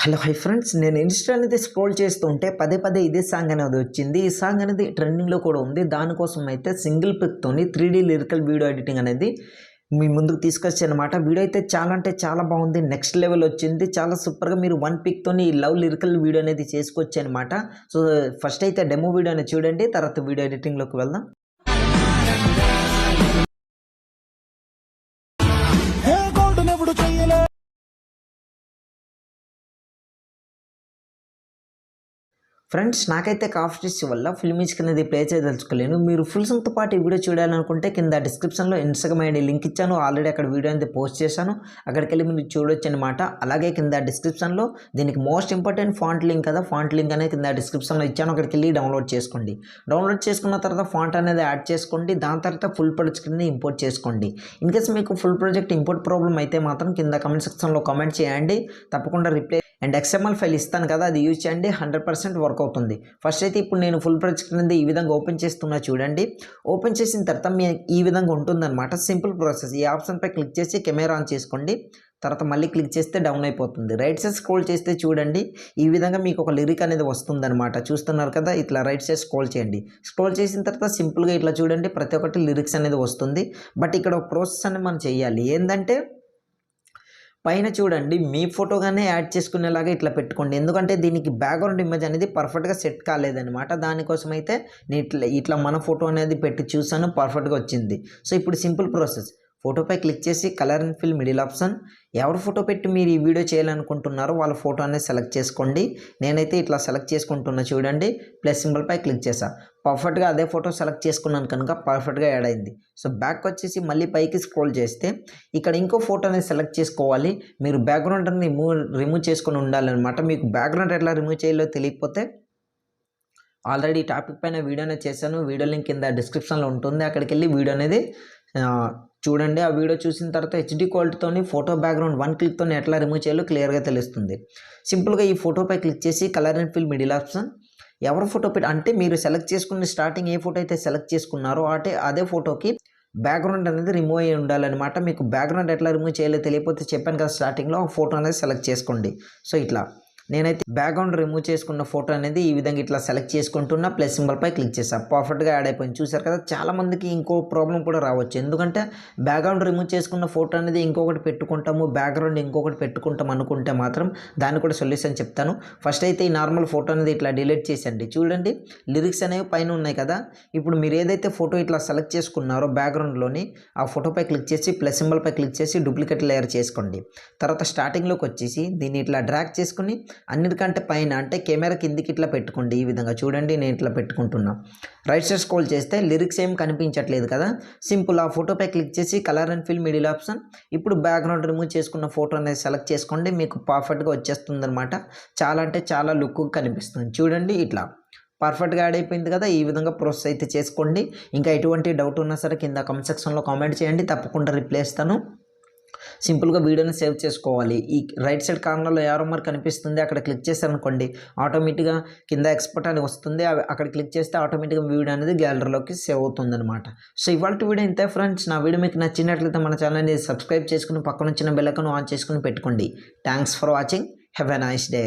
Hello hi friends, నేను Insta అనేది scroll చేస్తూ ఉంటే పదే పదే ఇదే సాంగ్ అనేది వచ్చింది. ఈ సాంగ్ అనేది ట్రెండింగ్లో కూడా ఉంది. దానికోసం అయితే సింగిల్ పిక్తోని 3D లిరికల్ వీడియో ఎడిటింగ్ అనేది మీ ముందుకు తీసుకొచ్చానమాట. వీడియో అయితే చాలా అంటే చాలా బాగుంది, నెక్స్ట్ లెవెల్ వచ్చింది. చాలా సూపర్గా మీరు వన్ పిక్తోని ఈ లవ్ లిరికల్ వీడియో అనేది చేసుకోవచ్చు అనమాట. సో ఫస్ట్ అయితే డెమో వీడియో అనేది చూడండి, తర్వాత వీడియో ఎడిటింగ్లోకి వెళ్దాం. ఫ్రెండ్స్, నాకైతే కాఫ్టిస్ వల్ల ఫుల్ మ్యూజిక్ అనేది ప్లే చేయదలుచుకోలేను. మీరు ఫుల్ సాంగ్తో పాటు ఈ వీడియో చూడాలనుకుంటే కింద డిస్క్రిప్షన్లో ఇన్స్టాగ్రామ్ ఐడి లింక్ ఇచ్చాను. ఆల్రెడీ అక్కడ వీడియో అనేది పోస్ట్ చేశాను, అక్కడికి వెళ్ళి మీరు చూడొచ్చు అనమాట. అలాగే కింద డిస్క్రిప్షన్లో దీనికి మోస్ట్ ఇంపార్టెంట్ ఫాంట్ లింక్ కదా, ఫాంట్ లింక్ అనేది కింద డిస్క్రిప్షన్లో ఇచ్చాను. అక్కడికి వెళ్ళి డౌన్లోడ్ చేసుకోండి. డౌన్లోడ్ చేసుకున్న తర్వాత ఫాంట్ అనేది యాడ్ చేసుకోండి. దాని తర్వాత ఫుల్ ప్రాజెక్ట్ కింద ఇంపోర్ట్ చేసుకోండి. ఇన్కేస్ మీకు ఫుల్ ప్రాజెక్ట్ ఇంపోర్ట్ ప్రాబ్లం అయితే మాత్రం కింద కమెంట్ సెక్షన్లో కామెంట్ చేయండి, తప్పకుండా రిప్లై. అండ్ XML ఫైల్ ఇస్తాను కదా, అది యూజ్ చేయండి, 100% వర్క్ అవుతుంది. ఫస్ట్ అయితే ఇప్పుడు నేను ఫుల్ ప్రాజెక్ట్ అనేది ఈ విధంగా ఓపెన్ చేస్తున్నా చూడండి. ఓపెన్ చేసిన తర్వాత మీ ఈ విధంగా ఉంటుందన్నమాట. Simple process. ఈ ఆప్షన్పై క్లిక్ చేసి కెమెరా ఆన్ చేసుకోండి. తర్వాత మళ్ళీ క్లిక్ చేస్తే డౌన్ అయిపోతుంది. రైట్ సైడ్ స్క్రోల్ చేస్తే చూడండి, ఈ విధంగా మీకు ఒక లిరిక్ అనేది వస్తుందన్నమాట. చూస్తున్నారు కదా, ఇట్లా రైట్ సైడ్ స్క్రోల్ చేయండి. స్క్రోల్ చేసిన తర్వాత సింపుల్గా ఇట్లా చూడండి, ప్రతి ఒక్కటి లిరిక్స్ అనేది వస్తుంది. బట్ ఇక్కడ ఒక ప్రాసెస్ అనేది మనం చేయాలి. ఏంటంటే పైన చూడండి, మీ ఫోటోగానే యాడ్ చేసుకునేలాగా ఇట్లా పెట్టుకోండి. ఎందుకంటే దీనికి బ్యాక్గ్రౌండ్ ఇమేజ్ అనేది పర్ఫెక్ట్గా సెట్ కాలేదనమాట. దానికోసం అయితే నేను ఇట్లా మన ఫోటో అనేది పెట్టి చూసాను, పర్ఫెక్ట్గా వచ్చింది. సో ఇప్పుడు సింపుల్ ప్రాసెస్. ఫోటోపై క్లిక్ చేసి colour and fill middle option. ఎవరు ఫోటో పెట్టి మీరు ఈ వీడియో చేయాలనుకుంటున్నారో వాళ్ళ ఫోటో అనేది సెలెక్ట్ చేసుకోండి. నేనైతే ఇట్లా సెలెక్ట్ చేసుకుంటున్నా చూడండి. ప్లస్ సింబల్పై క్లిక్ చేసా. పర్ఫెక్ట్గా అదే ఫోటో సెలెక్ట్ చేసుకున్నాను కనుక పర్ఫెక్ట్గా యాడ్ అయింది. సో బ్యాక్ వచ్చేసి మళ్ళీ పైకి స్క్రోల్ చేస్తే ఇక్కడ ఇంకో ఫోటో అనేది సెలెక్ట్ చేసుకోవాలి. మీరు బ్యాక్గ్రౌండ్ అనేది రిమూవ్ చేసుకొని ఉండాలన్నమాట. మీకు బ్యాక్గ్రౌండ్ ఎట్లా రిమూవ్ చేయాలో తెలియకపోతే ఆల్రెడీ టాపిక్ పైన వీడియో అనేది చేశాను. వీడియో లింక్ కింద డిస్క్రిప్షన్లో ఉంటుంది, అక్కడికి వెళ్ళి వీడియో అనేది చూడండి. ఆ వీడియో చూసిన తర్వాత HD క్వాలిటీతోని ఫోటో బ్యాక్గ్రౌండ్ వన్ క్లిక్తో ఎట్లా రిమూవ్ చేయాలో క్లియర్గా తెలుస్తుంది. సింపుల్గా ఈ ఫోటోపై క్లిక్ చేసి colour and fill middle option. ఎవరు ఫోటో పెట్టి అంటే మీరు సెలెక్ట్ చేసుకున్న స్టార్టింగ్ ఏ ఫోటో అయితే సెలెక్ట్ చేసుకున్నారో అదే ఫోటోకి బ్యాక్గ్రౌండ్ అనేది రిమూవ్ అయ్యి ఉండాలన్నమాట. మీకు బ్యాక్గ్రౌండ్ ఎట్లా రిమూవ్ చేయాలో తెలియకపోతే చెప్పాను కదా స్టార్టింగ్లో, ఆ ఫోటో అనేది సెలెక్ట్ చేసుకోండి. సో ఇట్లా నేనైతే బ్యాక్గ్రౌండ్ రిమూవ్ చేసుకున్న ఫోటో అనేది ఈ విధంగా ఇట్లా సెలెక్ట్ చేసుకుంటున్నా. ప్లస్ సింబల్పై క్లిక్ చేస్తాను. పర్ఫెక్ట్గా యాడ్ అయిపోయింది. చూసారు కదా, చాలామందికి ఇంకో ప్రాబ్లం కూడా రావచ్చు. ఎందుకంటే బ్యాక్గ్రౌండ్ రిమూవ్ చేసుకున్న ఫోటో అనేది ఇంకొకటి పెట్టుకుంటాము, బ్యాక్గ్రౌండ్ ఇంకొకటి పెట్టుకుంటాం అనుకుంటే మాత్రం దాన్ని కూడా సొల్యూషన్ చెప్తాను. ఫస్ట్ అయితే ఈ నార్మల్ ఫోటో అనేది ఇట్లా డిలీట్ చేసండి. చూడండి, లిరిక్స్ అనేవి పైన ఉన్నాయి కదా. ఇప్పుడు మీరు ఏదైతే ఫోటో ఇట్లా సెలెక్ట్ చేసుకున్నారో బ్యాక్గ్రౌండ్లోని ఆ ఫోటోపై క్లిక్ చేసి ప్లస్ సింబల్పై క్లిక్ చేసి డూప్లికేట్ లేయర్ చేసుకోండి. తర్వాత స్టార్టింగ్లోకి వచ్చేసి దీన్ని ఇట్లా డ్రాగ్ చేసుకుని అన్నిటికంటే పైన అంటే కెమెరా కిందికి ఇట్లా పెట్టుకోండి. ఈ విధంగా చూడండి, నేను ఇట్లా పెట్టుకుంటున్నా. రైట్ సైడ్ స్క్రోల్ చేస్తే లిరిక్స్ ఏం కనిపించట్లేదు కదా. సింపుల్ ఆ ఫోటోపై క్లిక్ చేసి colour and fill middle option. ఇప్పుడు బ్యాక్గ్రౌండ్ రిమూవ్ చేసుకున్న ఫోటో అనేది సెలెక్ట్ చేసుకోండి. మీకు పర్ఫెక్ట్గా వచ్చేస్తుంది అనమాట. చాలా అంటే చాలా లుక్ కనిపిస్తుంది. చూడండి, ఇట్లా పర్ఫెక్ట్గా యాడ్ అయిపోయింది కదా. ఈ విధంగా ప్రాసెస్ అయితే చేసుకోండి. ఇంకా ఎటువంటి డౌట్ ఉన్నా సరే కింద కామెంట్ సెక్షన్లో కామెంట్ చేయండి, తప్పకుండా రిప్లై ఇస్తాను. సింపుల్గా వీడియోని సేవ్ చేసుకోవాలి. ఈ రైట్ సైడ్ కార్నర్లో యారో మార్క్ కనిపిస్తుంది, అక్కడ క్లిక్ చేశారనుకోండి ఆటోమేటిక్గా కింద ఎక్స్పోర్ట్ అని వస్తుంది. అక్కడ క్లిక్ చేస్తే ఆటోమేటిక్గా వీడియో అనేది గ్యాలరీలోకి సేవ్ అవుతుంది అనమాట. సో ఇవాళ వీడియో ఇంతే ఫ్రెండ్స్. నా వీడియో మీకు నచ్చినట్లయితే మన ఛానల్ని సబ్స్క్రైబ్ చేసుకుని పక్కన వచ్చిన బెల్ ఐకాన్ ఆన్ చేసుకుని పెట్టుకోండి. Thanks for watching. Have a nice day.